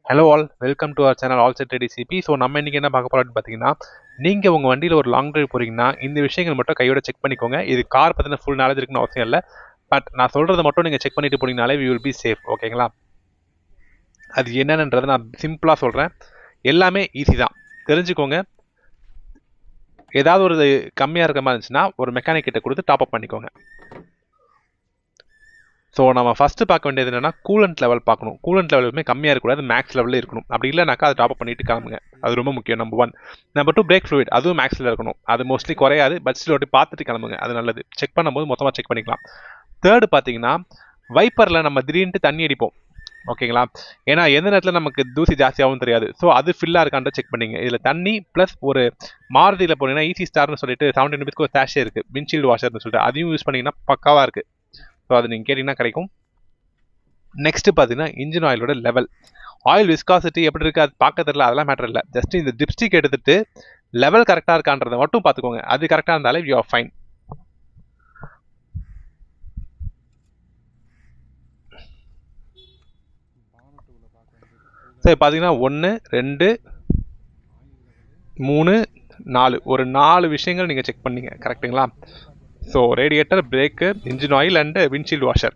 Hello all, welcome to our channel all set ready சிபி. So நம்ம இன்றைக்கி என்ன பார்க்க போகிறோம்னு பார்த்தீங்கன்னா, நீங்கள் உங்கள் வண்டியில் ஒரு லாங் டிரைவ் போகிறீங்கன்னா இந்த விஷயங்கள் மட்டும் கையோட செக் பண்ணிக்கோங்க. இது கார் பற்றின ஃபுல் நாலேஜ் இருக்குன்னு அவசியம் இல்லை. பட் நான் சொல்கிறத மட்டும் நீங்கள் செக் பண்ணிட்டு போனீங்கனாலே வி வில் பி சேஃப். ஓகேங்களா? அது என்னென்னன்றதை நான் சிம்பிளாக சொல்கிறேன். எல்லாமே ஈஸி தான், தெரிஞ்சுக்கோங்க. ஏதாவது ஒரு கம்மியாக இருக்க மாதிரி இருந்துச்சுன்னா ஒரு மெக்கானிக் கிட்ட கொடுத்து டாப் அப் பண்ணிக்கோங்க. ஸோ நம்ம ஃபஸ்ட்டு பார்க்க வேண்டியது என்னென்னா கூலண்ட் லெவல் பார்க்கணும். கூலண்ட் லெவல் எப்பவுமே கம்மியாக இருக்கக்கூடாது, மேக்ஸ் லெவலில் இருக்கணும். அப்படி இல்லைனாக்கா அதை டாப் பண்ணிட்டு கிளம்புங்க. அது ரொம்ப முக்கியம். நம்பர் 1. நம்பர் 2, பிரேக் ஃப்ளூயிட் அதுவும் மேக்ஸில் இருக்கணும். அது மோஸ்ட்லி குறையாது, பட் ஸ்டில் ஓட்டி பார்த்துட்டு கிளம்புங்க. அது நல்லது. செக் பண்ணும்போது மொத்தமாக செக் பண்ணிக்கலாம். தேர்டு பார்த்தீங்கன்னா, வைப்பரில் நம்ம திடீர்னு தண்ணி அடிப்போம். ஓகேங்களா? ஏன்னா எந்த நேரத்தில் நமக்கு தூசி ஜாஸ்தியாகவும் தெரியாது. ஸோ அது ஃபில்லாக இருக்கான்ற செக் பண்ணிங்க. இதில் தண்ணி ப்ளஸ் ஒரு மாருதியில் போனீங்கன்னா ஈஸி ஸ்டார்னு சொல்லிட்டு 70 ருபீஸ்க்கு ஒரு சேஷே இருக்குது, விண்ட்ஷீல்டு வாஷர்னு சொல்லிட்டு. அதையும் யூஸ் பண்ணிங்கன்னா பக்காவாக இருக்குது. ஸோ அது நீங்கள் கேட்டிங்கன்னா கிடைக்கும். நெக்ஸ்ட் பார்த்தீங்கன்னா இன்ஜின் ஆயிலோட லெவல். ஆயில் விஸ்காசிட்டி எப்படி இருக்குது அது பார்க்க தெரியல, அதெல்லாம் மேட்டர் இல்லை. ஜஸ்ட் இந்த டிப்ஸ்டிக் எடுத்துட்டு லெவல் கரெக்டாக இருக்கான்றதை மட்டும் பார்த்துக்கோங்க. அது கரெக்டாக இருந்தாலே யூ ஆர் ஃபைன். சரி, பார்த்தீங்கன்னா 1 2 3 4 ஒரு 4 விஷயங்கள் நீங்கள் செக் பண்ணீங்க. கரெக்டுங்களா? So radiator, brake, engine oil and windshield washer.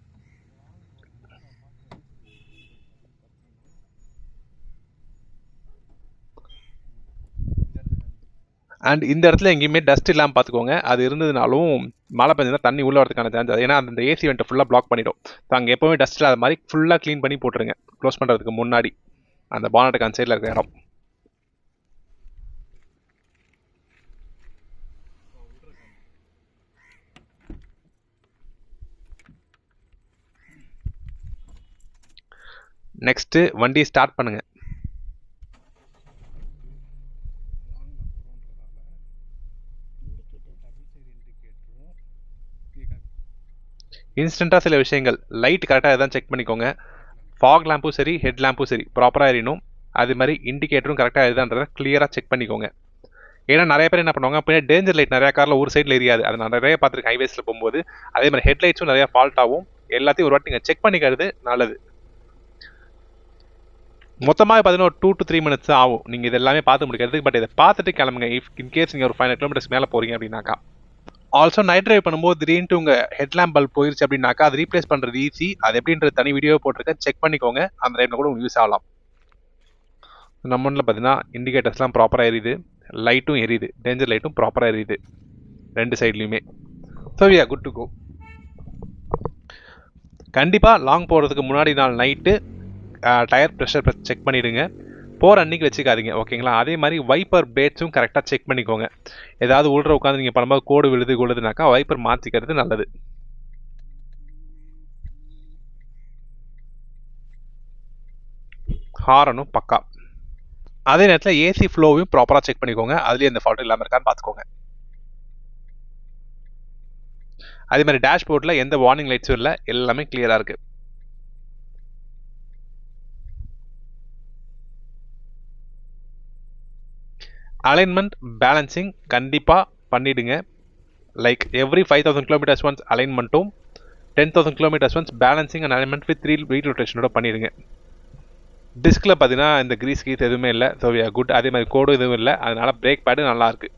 And இந்த இடத்துல எங்கேயுமே டஸ்ட் இல்லாமல் பார்த்துக்கோங்க. அது இருந்ததுனாலும் மழை பெஞ்சா தண்ணி உள்ளே வரதுக்கான சான்ஸ். ஏன்னா அந்த ஏசி வெண்ட்டை ஃபுல்லாக பிளாக் பண்ணிடும். ஸோ அங்கே எப்போவுமே டஸ்ட் இல்லாத மாதிரி ஃபுல்லாக க்ளீன் பண்ணி போட்டுருங்க, க்ளோஸ் பண்ணுறதுக்கு முன்னாடி அந்த பானட்டுக்கு அந்த சைடில் இருக்கிற இடம். நெக்ஸ்ட்டு வண்டியை ஸ்டார்ட் பண்ணுங்கள். இன்ஸ்டண்ட்டாக சில விஷயங்கள் லைட் கரெக்டாக எதாவது செக் பண்ணிக்கோங்க. ஃபாக் லேம்பும் சரி, ஹெட் லேம்பும் சரி ப்ராப்பராக எரியணும். அது மாதிரி இண்டிகேட்டரும் கரெக்டாக எதுன்றதை கிளியராக செக் பண்ணிக்கோங்க. ஏன்னா நிறைய பேர் என்ன பண்ணுவாங்க, பின்னாடி டேஞ்சர் லைட் நிறையா காரில் ஒரு சைடில் எரியாது. அது நான் நிறைய பார்த்துருக்கேன் ஹைவேஸில் போகும்போது. அதே மாதிரி ஹெட்லைட்ஸும் நிறையா ஃபால்ட் ஆகும். எல்லாத்தையும் ஒரு வாட்டி நீங்கள் செக் பண்ணிக்கிறது நல்லது. மொத்தமாக பார்த்தீங்கன்னா ஒரு 2 to 3 minutes தான் ஆகும் நீங்கள் இது எல்லாமே பார்த்து முடிக்கிறதுக்கு. பட் இதை பார்த்துட்டு கிளம்புங்க. இன்கேஸ் நீங்கள் ஒரு 500 kilometers மேலே போகிறீங்க அப்படின்னாக்கா. ஆல்சோ நைட் ட்ரைவ் பண்ணும்போது திடீர்னு உங்கள் ஹெட்லாம்ப் பல்ப் போயிருச்சு அப்படின்னாக்கா அது ரீப்ளேஸ் பண்ணுறது ஈஸி. அது எப்படின்றது தனி வீடியோ போட்டிருக்கேன், செக் பண்ணிக்கோங்க. அந்த டைமில் கூட உங்களுக்கு யூஸ் ஆகலாம். நம்மளில் பார்த்தீங்கன்னா இண்டிகேட்டர்ஸ்லாம் ப்ராப்பராக எரியுது, லைட்டும் எரியுது, டேஞ்சர் லைட்டும் ப்ராப்பராக எரியுது 2 சைட்லையுமே. So we are good to go. கண்டிப்பாக லாங் போகிறதுக்கு முன்னாடி நாள் நைட்டு டயர் ப்ரெஷர் செக் பண்ணிவிடுங்க. போகிற அன்றைக்கி வச்சுக்காதீங்க. ஓகேங்களா? அதே மாதிரி வைப்பர் பிளேட்ஸும் கரெக்டாக செக் பண்ணிக்கோங்க. ஏதாவது உள்ள உட்காந்து நீங்கள் பண்ணும்போது கோடு விழுதுனாக்கா வைப்பர் மாற்றிக்கிறது நல்லது. ஹாரனும் பக்கா. அதே நேரத்தில் ஏசி ஃப்ளோவையும் ப்ராப்பராக செக் பண்ணிக்கோங்க. அதுலேயே எந்த ஃபால்ட்டும் இல்லாமல் இருக்கான்னு பார்த்துக்கோங்க. அதே மாதிரி டேஷ்போர்டில் எந்த வார்னிங் லைட்ஸும் இல்லை, எல்லாமே கிளியராக இருக்குது. அலைன்மெண்ட் பேலன்சிங் கண்டிப்பாக பண்ணிவிடுங்க. லைக் எவ்ரி 5000 kilometers ஒன்ஸ் அலைன்மெண்ட்டும் 10,000 kilometers once balancing and alignment with wheel ரொட்டேஷனோட பண்ணிடுங்க. டிஸ்கில் பார்த்தீங்கன்னா இந்த கிரீஸ் எதுவுமே இல்லை. So we are good. அதே மாதிரி கோடும் எதுவும் இல்லை. அதனால் பிரேக் பேடு நல்லாயிருக்கு.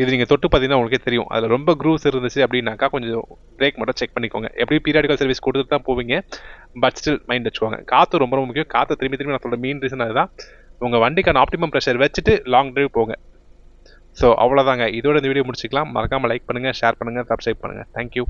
இது நீங்கள் தொட்டு பார்த்தீங்கன்னா உங்களுக்கே தெரியும். அதில் ரொம்ப க்ரூஸ் இருந்துச்சு அப்படின்னாக்கா கொஞ்சம் பிரேக் மட்டும் செக் பண்ணிக்கோங்க. எப்படியும் பீரியாடிக்கல் சர்வீஸ் கொடுத்துட்டு தான் போவீங்க. பட் ஸ்டில் மைண்ட் வச்சுக்கோங்க. காற்று ரொம்ப முக்கியம். காற்று திரும்பி நான் சொல்கிற மெயின் ரீசன் அதுதான். உங்கள் வண்டிக்கான ஆப்டிமம் ப்ரெஷர் வச்சுட்டு லாங் ட்ரைவ் போங்க. ஸோ அவ்வளோதாங்க. இதோட இந்த வீடியோ முடிச்சிக்கலாம். மறக்காமல் லைக் பண்ணுங்கள், ஷேர் பண்ணுங்கள், சப்ஸ்கிரைப் பண்ணுங்கள். தேங்க்யூ.